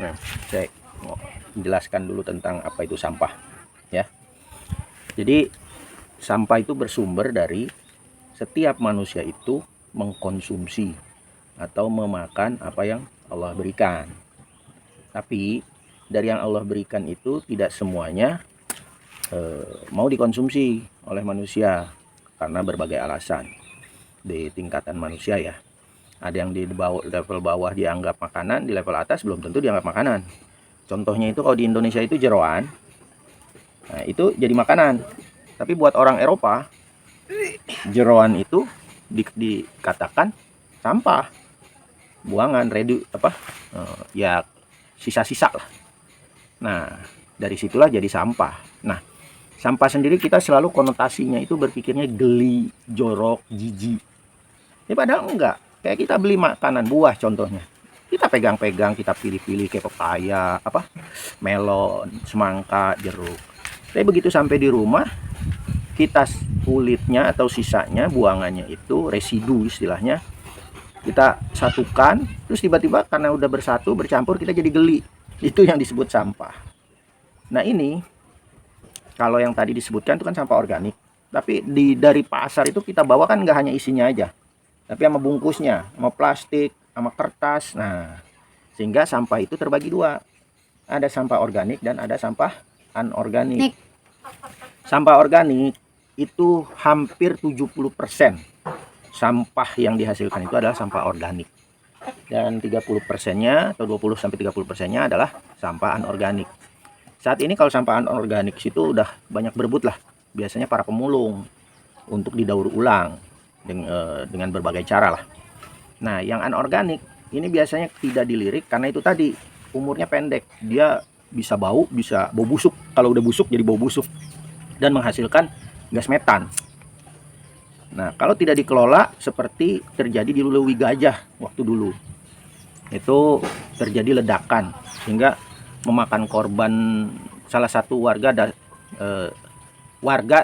Nah, saya mau menjelaskan dulu tentang apa itu sampah ya. Jadi sampah itu bersumber dari setiap manusia itu mengkonsumsi atau memakan apa yang Allah berikan. Tapi dari yang Allah berikan itu tidak semuanya mau dikonsumsi oleh manusia karena berbagai alasan di tingkatan manusia ya. Ada yang di bawah, level bawah dianggap makanan, di level atas belum tentu dianggap makanan. Contohnya itu kalau di Indonesia itu jeroan, nah itu jadi makanan. Tapi buat orang Eropa, jeroan itu dikatakan sampah, buangan, ya sisa-sisa lah. Nah dari situlah jadi sampah. Nah sampah sendiri kita selalu konotasinya itu berpikirnya geli, jorok, jijik. Ini padahal enggak. Kayak kita beli makanan buah contohnya. Kita pegang-pegang, kita pilih-pilih kayak pepaya, melon, semangka, jeruk. Tapi begitu sampai di rumah, kita kulitnya atau sisanya, buangannya itu residu istilahnya. Kita satukan, terus tiba-tiba karena udah bersatu, bercampur, kita jadi geli. Itu yang disebut sampah. Nah ini, kalau yang tadi disebutkan itu kan sampah organik. Tapi dari pasar itu kita bawa kan nggak hanya isinya aja, tapi sama bungkusnya, sama plastik, sama kertas. Nah, sehingga sampah itu terbagi dua. Ada sampah organik dan ada sampah anorganik. Sampah organik itu hampir 70% sampah yang dihasilkan itu adalah sampah organik. Dan 30%-nya atau 20-30%-nya adalah sampah anorganik. Saat ini kalau sampah anorganik itu udah banyak berebut lah. Biasanya para pemulung untuk didaur ulang dengan berbagai cara lah. Nah, yang anorganik ini biasanya tidak dilirik karena itu tadi umurnya pendek. Dia bisa bau busuk. Kalau udah busuk jadi bau busuk dan menghasilkan gas metan. Nah, kalau tidak dikelola seperti terjadi di Lewi Gajah waktu dulu. Itu terjadi ledakan sehingga memakan korban salah satu warga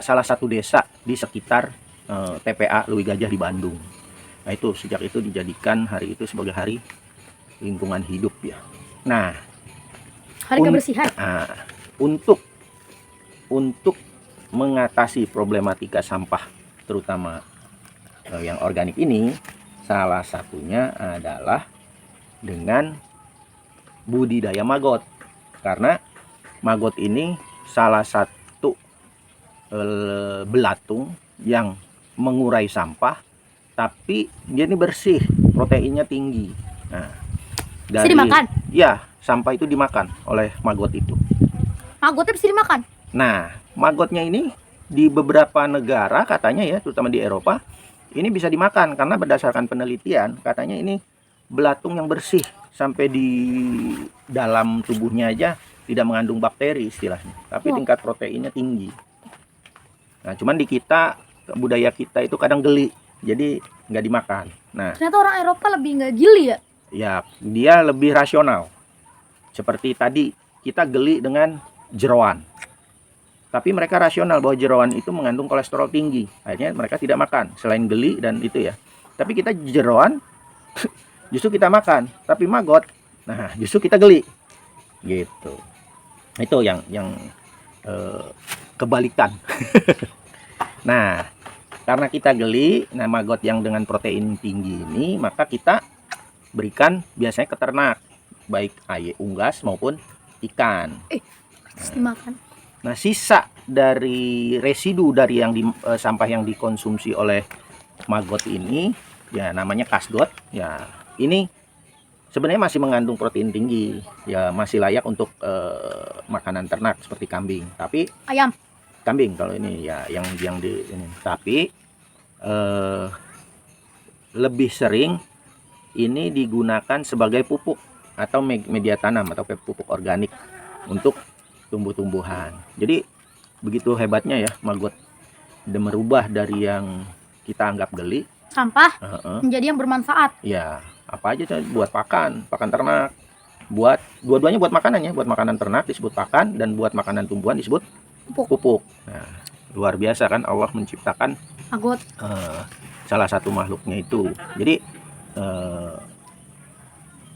salah satu desa di sekitar TPA Lewi Gajah di Bandung. Nah itu sejak itu dijadikan hari itu sebagai hari lingkungan hidup ya. Nah, hari kebersihan. Untuk mengatasi problematika sampah terutama yang organik ini, salah satunya adalah dengan budidaya maggot. Karena maggot ini salah satu belatung yang mengurai sampah, tapi dia ini bersih, proteinnya tinggi. Nah, bisa dimakan? Ya, sampah itu dimakan oleh maggot itu. Maggotnya bisa dimakan? Nah, maggotnya ini di beberapa negara katanya ya, terutama di Eropa, ini bisa dimakan karena berdasarkan penelitian katanya ini belatung yang bersih, sampai di dalam tubuhnya aja tidak mengandung bakteri istilahnya, tapi tingkat proteinnya tinggi. Nah, cuman di kita, budaya kita itu kadang geli, jadi nggak dimakan. Nah, ternyata orang Eropa lebih nggak gili ya? Ya, dia lebih rasional. Seperti tadi kita geli dengan jeroan, tapi mereka rasional bahwa jeroan itu mengandung kolesterol tinggi. Akhirnya mereka tidak makan, selain geli dan itu ya. Tapi kita jeroan justru kita makan, tapi maggot, nah justru kita geli. Gitu. Itu yang kebalikan. Nah, karena kita geli, nah maggot yang dengan protein tinggi ini, maka kita berikan biasanya ke ternak, baik unggas maupun ikan. Dimakan. Nah, sisa dari residu dari sampah yang dikonsumsi oleh maggot ini, ya namanya kasgot. Ya, ini sebenarnya masih mengandung protein tinggi, ya masih layak untuk makanan ternak seperti kambing. Tapi ayam, kambing kalau ini ya yang di ini. Tapi lebih sering ini digunakan sebagai pupuk atau media tanam atau pupuk organik untuk tumbuh-tumbuhan. Jadi begitu hebatnya ya maggot, dia merubah dari yang kita anggap geli, sampah, menjadi yang bermanfaat. Ya, apa aja buat pakan ternak, buat dua-duanya buat makanannya, buat makanan ternak disebut pakan dan buat makanan tumbuhan disebut pupuk. Nah, luar biasa kan Allah menciptakan maggot, salah satu makhluknya itu. Jadi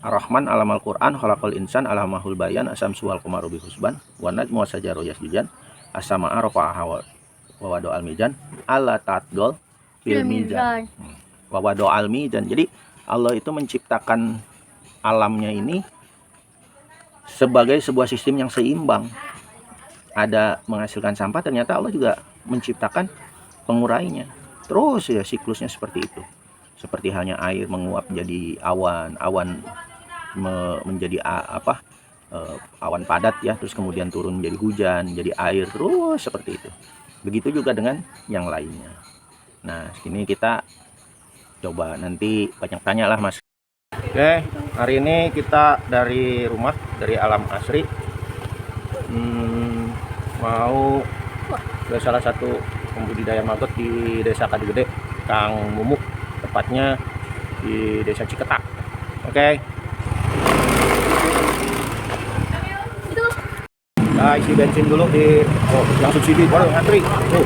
Ar-Rahman alamal Quran khalaqal insan alamahul bayan asamsu wal qamaru bihusban wa najmu wasajaru yasjudan as-samaa rafa'aha wa wado al mizan ala ta'dol fil mizan wa wado al mizan. Jadi Allah itu menciptakan alamnya ini sebagai sebuah sistem yang seimbang. Ada menghasilkan sampah, ternyata Allah juga menciptakan pengurainya. Terus ya siklusnya seperti itu. Seperti halnya air menguap menjadi awan, awan menjadi awan padat ya, terus kemudian turun menjadi hujan, menjadi air, terus seperti itu. Begitu juga dengan yang lainnya. Nah, sini kita coba nanti banyak tanya lah Mas. Oke, hari ini kita dari rumah, dari Alam Asri, mau ke salah satu pembudidaya maggot di Desa Kadigede, Kang Mumuk, tepatnya di Desa Ciketak. Oke. Nah, isi bensin dulu di yang subsidi, baru ngantri. Tuh.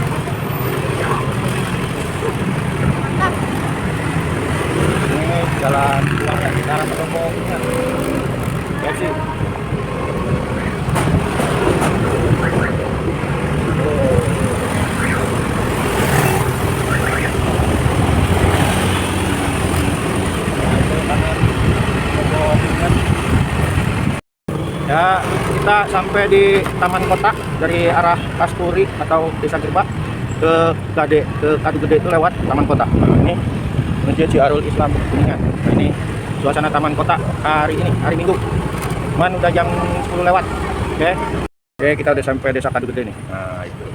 Ini jalan pulang ya, arah Petomo. Bensin. Ya, kita sampai di Taman Kota dari arah Kasturi atau Desa Girba ke Kadigede itu lewat Taman Kota. Nah, ini Masjid Syiarul Islam Kuningan. Nah, ini suasana Taman Kota hari ini, hari Minggu. Cuman udah jam 10 lewat. Oke, kita udah sampai Desa Kadigede nih. Nah, itu.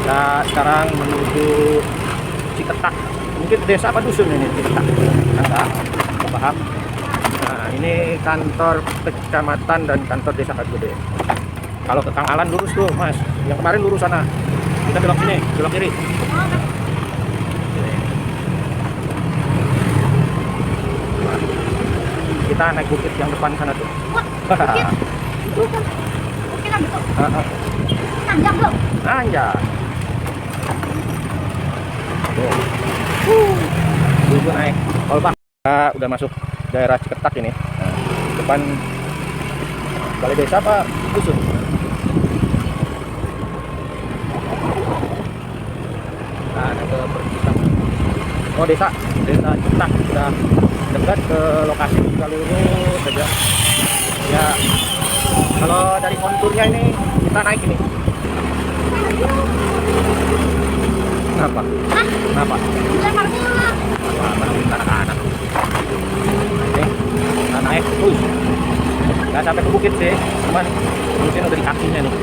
Kita sekarang menuju Ciketak. Mungkin desa apa dusun ini Ciketak? Enggak paham. Nah, ini kantor kecamatan dan kantor Desa Kadigede. Kalau ke Kang Alan lurus tuh, Mas. Yang kemarin lurus sana. Kita belok sini, belok kiri. Kita naik bukit yang depan sana tuh. Bukit? Bukit lagi tuh. Nanjak belum? Nanjak. Tuh naik kolbak. Kita udah masuk daerah Ciketak ini. Nah, depan balai desa apa dusun? Nah, ada ke percikan. Oh, desa Ciketak sudah dekat ke lokasi, kita lurus saja. Ya, kalau dari konturnya ini kita naik ini. Kenapa? Hah? Kenapa? Dilempar bola. Anak-anak. Oke, kita naik terus. Nggak sampai ke bukit sih, cuman mungkin udah di kakinya nih.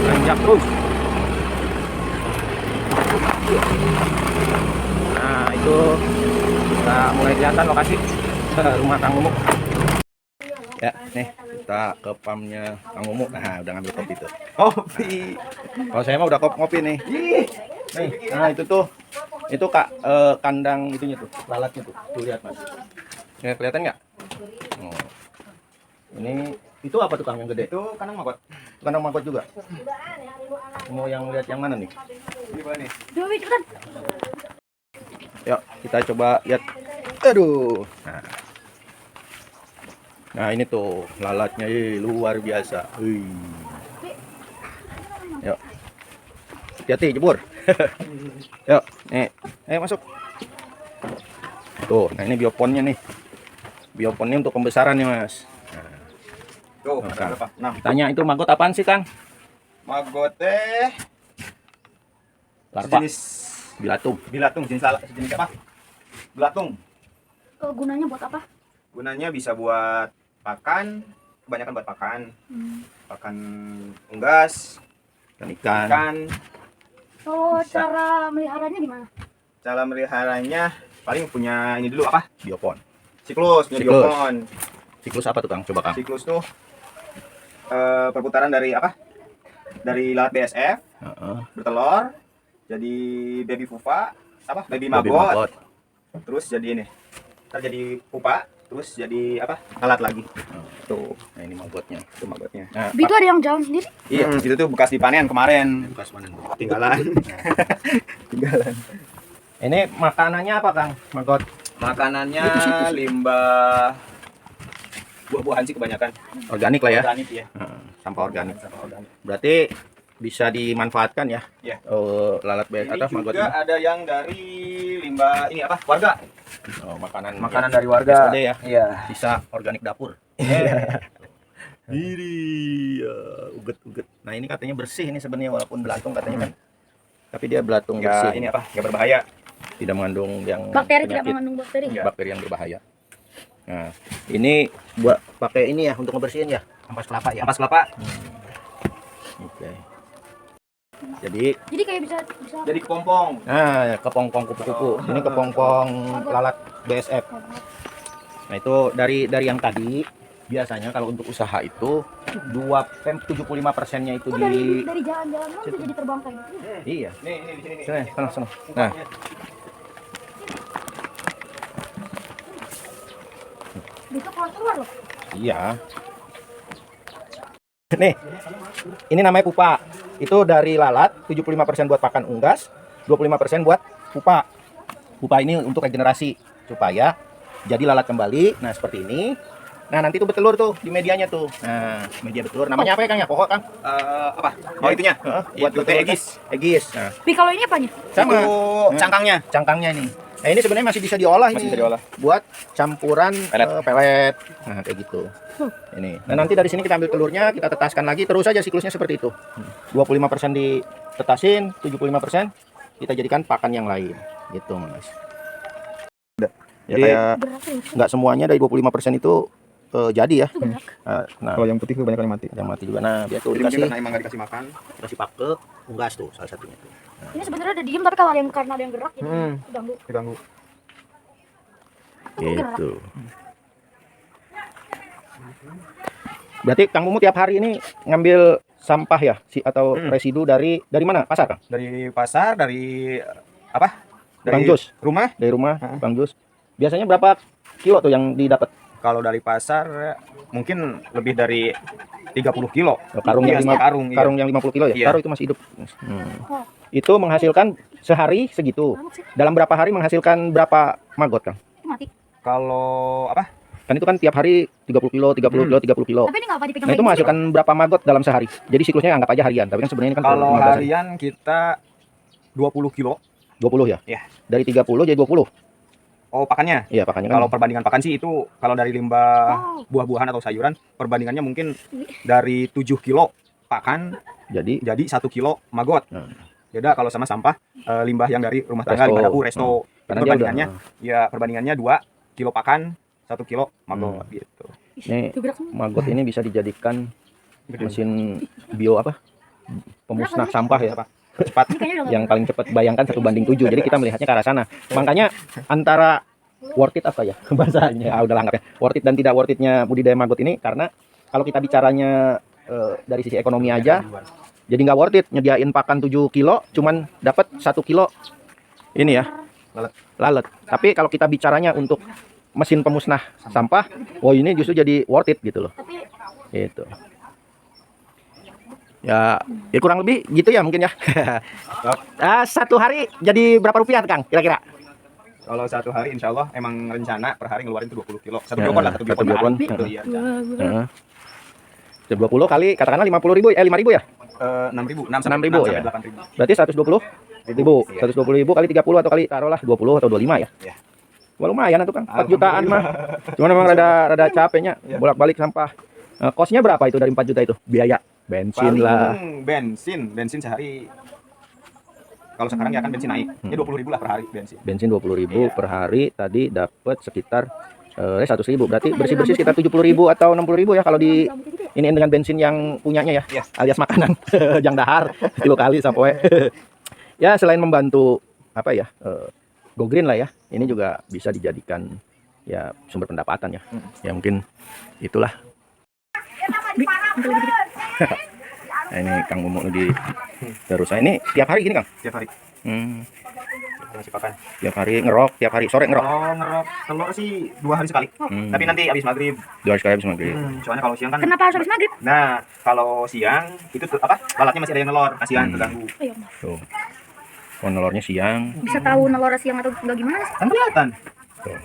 Nanjak terus. Nah, itu kita mulai kelihatan lokasi rumah Kang Mumuk. Ya, nih kita ke pumpnya Kang Mumuk. Nah, udah ngambil kopi tuh. Kopi. Kalau saya mah udah ngopi nih. Nih, nah itu tuh. Itu Kak, kandang itunya tuh, lalatnya tuh. Tuh lihat Mas. Ya, kelihatan nggak? Oh. Ini itu apa tuh Kang yang gede? Itu kandang maggot. Kandang maggot juga. Mau yang lihat yang mana nih? Ini mana nih? Dewi cepetan. Yuk, kita coba lihat. Aduh. Nah, ini tuh lalatnya luar biasa. Yuk. Hati-hati jebur. Yuk, nih. Ayo masuk. Tuh, nah ini bioponnya nih. Bioponnya untuk pembesarannya, Mas. Tuh, Nah, ada Kang. berapa? Nah, Tanya itu maggot apaan sih, Kang? maggot teh Larva sejenis bilatung. sejenis apa? Belatung. Gunanya buat apa? Gunanya bisa buat pakan, kebanyakan buat pakan. Pakan unggas, Ikan. ikan. Oh, Bisa. cara meliharanya gimana? Cara meliharanya paling punya ini dulu apa? Biopon. Siklus, punya Siklus. biopon. Siklus apa tuh, Kang? Coba, Kang. Siklus tuh perputaran dari apa? Dari lalat BSF Heeh. bertelur, jadi baby pupa, apa? Baby Baby maggot. maggot. Terus jadi ini. Ntar jadi pupa, terus jadi apa? Lalat lagi. Tuh, Nah, ini magotnya. itu magotnya. Nah, Itu ada yang jalan sendiri. Iya, itu tuh bekas dipanen kemarin. bekas panen tuh. Tinggalan. Tinggalan. Ini makanannya apa, Kang? Magot. Makanannya limbah buah-buahan sih kebanyakan. Organik lah ya. Organik ya. Sampah organik. Sampah organik. Berarti bisa dimanfaatkan ya? Iya. Lalat Ini atau magot juga ini. ada yang dari limbah ini apa? Warga. Oh, makanan Dari warga. SOD ya. Iya. Sisa organik dapur. Diri ya, uget-uget. Nah, ini katanya bersih ini sebenarnya walaupun belatung katanya kan. Tapi dia belatung bersih. Ini apa? Enggak berbahaya. Tidak mengandung yang Bakteri tidak penyakit, mengandung bakteri. Iya. bakteri yang berbahaya. Nah, ini buat pakai ini ya untuk ngebersihin ya, ampas kelapa ya. Ampas kelapa. Oke. Jadi, Jadi kayak bisa. Jadi kepompong. nah kepompong kupu-kupu. Ini kepompong lalat BSF. Nah, itu dari yang tadi biasanya kalau untuk usaha itu 75%-nya itu Oh, dari jalan-jalan kan bisa jadi terbang kayak gitu. iya. Nih di sini nih. Sana. Nah, Bisa keluar loh. iya. Nih, ini namanya pupa. Itu dari lalat, 75% buat pakan unggas, 25% buat pupa. Pupa ini untuk regenerasi supaya jadi lalat kembali. Nah, seperti ini. Nah, nanti tuh bertelur tuh di medianya tuh. Nah, media bertelur. Namanya apa ya, Kang ya? Pokok, Kang. Apa? Oh, itunya. Buat Itu bertelur. Aegis. Aegis. Nah, Tapi kalau ini apanya? sama. Itu cangkangnya. Cangkangnya nih. Nah, ini sebenarnya masih bisa diolah Masih ini. bisa diolah. Buat campuran Pelet. pelet. Nah, kayak gitu. Ini. Nah, nanti dari sini kita ambil telurnya, kita tetaskan lagi, terus aja siklusnya seperti itu. 25% ditetasin, 75% kita jadikan pakan yang lain. Gitu, Mas. Ya Jadi kayak Berat ya. nggak semuanya dari 25% itu jadi ya. Itu berat. Nah, kalau yang putih kebanyakan mati. yang mati juga. Nah, dia tuh Jadi mungkin dikasih karena emang nggak dikasih makan. pakai unggas tuh salah satunya tuh. Ini sebenarnya udah diem tapi kalau ada yang karena ada yang gerak jadi ganggu. Diganggu. Gitu. Berarti Kang Mumu tiap hari ini ngambil sampah ya, atau residu dari mana? Pasar, Kang? Dari pasar, dari apa? Bang Dari Jos. rumah. Dari rumah, Heeh. Bang Jus. Biasanya berapa kilo tuh yang didapat? Kalau dari pasar mungkin lebih dari 30 kilo. Karung Iya, yang karung, iya. karung yang 50 kilo ya? Iya. Taruh itu masih hidup. Itu menghasilkan sehari segitu. Banget sih. Dalam berapa hari menghasilkan berapa maggot, Kang? Itu mati. Kalau apa? Kan itu kan tiap hari 30 kilo, 30 kilo, 30 kilo. Tapi ini nggak apa dipegang Nah, itu kayak menghasilkan berapa maggot dalam sehari? Jadi siklusnya anggap aja harian, tapi kan sebenarnya ini kan Kalau 15 hari. harian kita 20 kilo. 20 ya? Iya. Dari 30 jadi 20. Oh, pakannya. Iya, pakannya kan. Kalau perbandingan pakan sih itu kalau dari limbah buah-buahan atau sayuran perbandingannya mungkin dari 7 kilo pakan Jadi jadi 1 kilo maggot. Beda kalau sama sampah limbah yang dari rumah tangga, Resto. limbah dapur, resto. Itu karena dia perbandingannya udah ya perbandingannya 2 kilo pakan, 1 kilo maggot gitu. ini itu gerak semua. maggot ini bisa dijadikan mesin bio apa? Pemusnah Gerak, sampah ya. Apa? Cepat. Ini kayaknya udah Yang paling cepat, bayangkan 1:7. Jadi kita melihatnya ke arah sana. Makanya antara worth it apa ya bahasanya? Udah langgap ya. Worth it dan tidak worth itnya budidaya maggot ini karena kalau kita bicaranya dari sisi ekonomi aja, jadi nggak worth it nyediain pakan 7 kilo, cuman dapat 1 kilo ini ya lalat. Tapi kalau kita bicaranya untuk mesin pemusnah sampah, oh ini justru jadi worth it gitu loh. Tapi Gitu. Ya kurang lebih gitu ya mungkin ya. Satu hari jadi berapa rupiah, Kang? Kira-kira? Kalau satu hari insya Allah emang rencana per hari ngeluarin itu 20 kilo. Satu Ya, biokon lah, satu satu biokon. biokon. Itu iya. Heeh. 20 kali katakanlah 50.000 5.000 ya? 6.000, 6.000 ya. 8.000. Berarti 120.000. Iya. 120.000 kali 30 atau kali taruhlah 20 atau 25 ya. Iya. Wah, lumayan itu, Kang. 4 jutaan mah. Cuman memang rada capeknya Iya. bolak-balik sampah. Kosnya berapa itu dari 4 juta itu? Biaya bensin Paling lah. bensin sehari. Kalau sekarang ya kan bensin naik. Ya 20.000 lah per hari bensin. Bensin 20.000 Iya. per hari, tadi dapat sekitar 100.000. Berarti bersih-bersih sekitar 70.000 atau 60.000 ya kalau di ini dengan bensin yang punyanya ya, Iya. alias makanan yang dahar 10 kali sampai. Ya selain membantu apa ya, go green lah ya, ini juga bisa dijadikan ya sumber pendapatan ya. Ya mungkin itulah. Nah, ini Kang Mumu di terus. Nah, ini tiap hari gini, Kang. Tiap hari. Hmm. ngasih pakan. Tiap hari ngerok, tiap hari sore ngerok. Kalau ngerok telur sih 2 hari sekali. Tapi nanti habis maghrib. 2 hari sekali habis maghrib. Soalnya kalau siang kan. Kenapa harus habis maghrib? Nah, kalau siang itu apa? Lalatnya masih ada yang nelor, kasihan terganggu. Oh, iya, Allah. Tuh. Oh, nelornya siang. Bisa tahu nelor siang atau enggak gimana sih? Kan kelihatan. Tuh.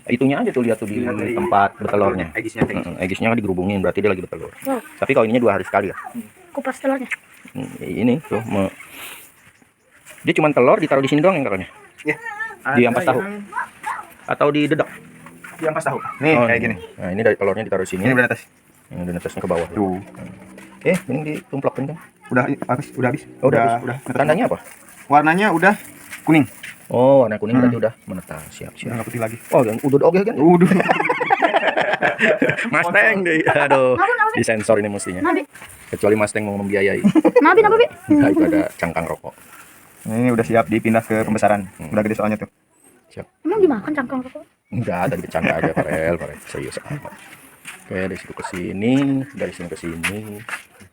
Itunya aja tuh lihat tuh di Dilihat dari tempat bertelurnya. Aegisnya. Egisnya kan digerubungin, berarti dia lagi bertelur. Wow, Tapi kalau ininya 2 hari sekali ya. kupas telurnya. Ini tuh dia cuma telur ditaruh di sini doang yang kakaknya. Ya. Di ampas tahu. Atau di dedak. Di ampas tahu. Nih, Oh, kayak ini. gini. Nah, ini dari telurnya ditaruh di sini. Ini udah atas. Yang udah netasnya ke bawah. Tuh. Ini ditumplok kencang. Udah habis, udah habis. Oh, udah habis. Udah. Tandanya apa? Warnanya udah kuning. Oh, warna kuning berarti udah menetas. Siap, Udah siap. nggak putih lagi. Oh, yang udah oke kan? Udah. Mustang deh. Aduh. Nabi, nabi, Disensor ini mestinya. nabi, Kecuali Mustang mau membiayai. nabi, nabi. Nah, itu ada cangkang rokok. Ini udah siap dipindah ke pembesaran. Udah gede soalnya tuh. Emang dimakan cangkang rokok? Enggak, tadi bercanda aja, Farel. Serius amat. Oke, dari situ ke sini, dari sini ke sini,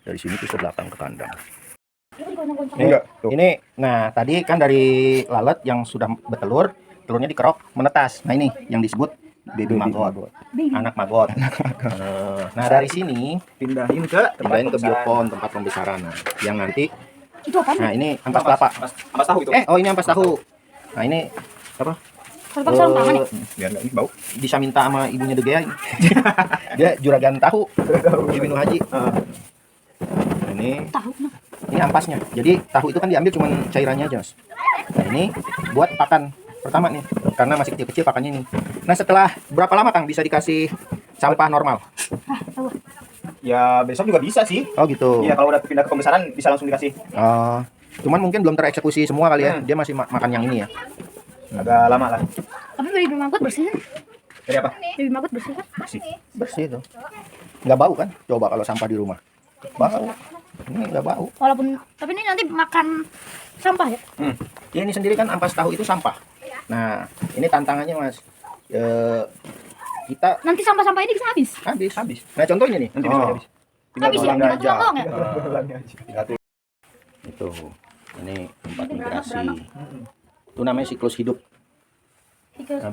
dari sini terus ke belakang ke kandang. Enggak. Tuh. Ini, nah tadi kan dari lalat yang sudah bertelur, telurnya dikerok menetas. Nah ini yang disebut baby maggot, anak maggot. Nah dari sini Pindahin ke pindahin ke biopon, tempat pembesaran. Nah, yang nanti, Itu apa? nah ini ampas kelapa. Ampas tahu itu. Oh ini ampas tahu. Nah ini apa? Pakai sarung tangan ya? Biar enggak ini bau. Bisa minta sama ibunya De Gea ini. Dia juragan tahu di Binu Haji. Ini Tahu. Nah. ini ampasnya. Jadi tahu itu kan diambil cuman cairannya aja, Mas. Nah, ini buat pakan pertama nih. Karena masih kecil-kecil pakannya ini. Nah, setelah berapa lama Kang bisa dikasih sampah normal? Ya besok juga bisa sih. Oh, gitu. Iya, kalau udah pindah ke pembesaran bisa langsung dikasih. Cuman mungkin belum tereksekusi semua kali ya. Dia masih makan yang ini ya. Agak lama lah. Tapi baby maggot bersih kan? Jadi apa? Baby maggot bersih kan? Bersih tuh. Nggak bau kan? Coba kalau sampah di rumah. Bau. Ini nggak bau. Walaupun, tapi ini nanti makan sampah ya? Ini sendiri kan ampas tahu itu sampah. Nah, ini tantangannya, Mas. Kita Nanti sampah-sampah ini bisa habis. habis. Nah, contohnya nih. Nanti bisa habis. Habis ya? Tinggal tulang doang ya? Itu. Ini tempat migrasi. Itu namanya siklus hidup.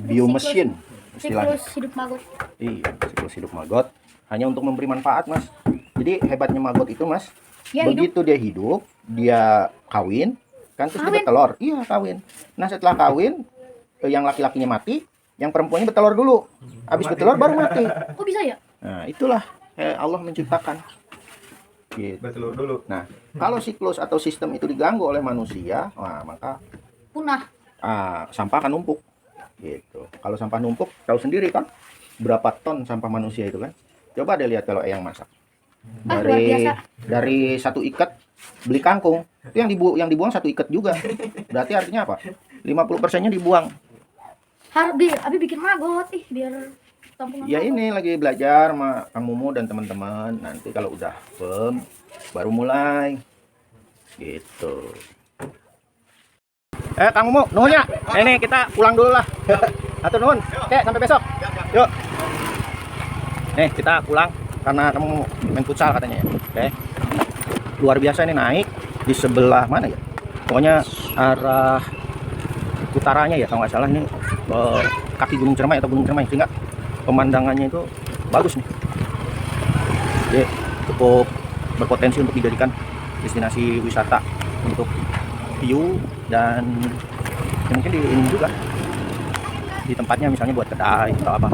Biomesin istilahnya. Siklus hidup maggot. Iya, siklus hidup maggot hanya untuk memberi manfaat, Mas. Jadi hebatnya maggot itu, Mas, Dia begitu dia hidup, dia kawin, kan terus dia Kawin? bertelur. Iya, kawin. Nah, setelah kawin, yang laki-lakinya mati, yang perempuannya bertelur dulu. Habis bertelur baru mati. Kok bisa ya? Nah, itulah Allah menciptakan. Gitu. Bertelur dulu. Nah, kalau siklus atau sistem itu diganggu oleh manusia, wah, maka Punah. sampah akan numpuk. Gitu. Kalau sampah numpuk, tahu sendiri kan berapa ton sampah manusia itu kan? Coba deh lihat kalau Eyang masak. Luar Dari biasa. satu ikat beli kangkung, itu yang dibuang satu ikat juga. Berarti artinya apa? 50%-nya dibuang. Abi bikin maggot biar tampungan. Ya ini lagi belajar sama Kang Mumu dan teman-teman. Nanti kalau udah firm baru mulai. Gitu. Kang Mumu, nuhun ya. Ini kita pulang dulu lah. Atur nuhun. Oke, sampai besok. Yuk. Nih, kita pulang karena kamu main futsal katanya ya. Oke. Luar biasa ini naik di sebelah mana ya? Pokoknya arah utaranya ya kalau nggak salah ini kaki Gunung Cermai atau Gunung Cermai, sehingga pemandangannya itu bagus nih. Jadi cukup berpotensi untuk dijadikan destinasi wisata untuk view dan ya mungkin di ini juga di tempatnya misalnya buat kedai atau apa.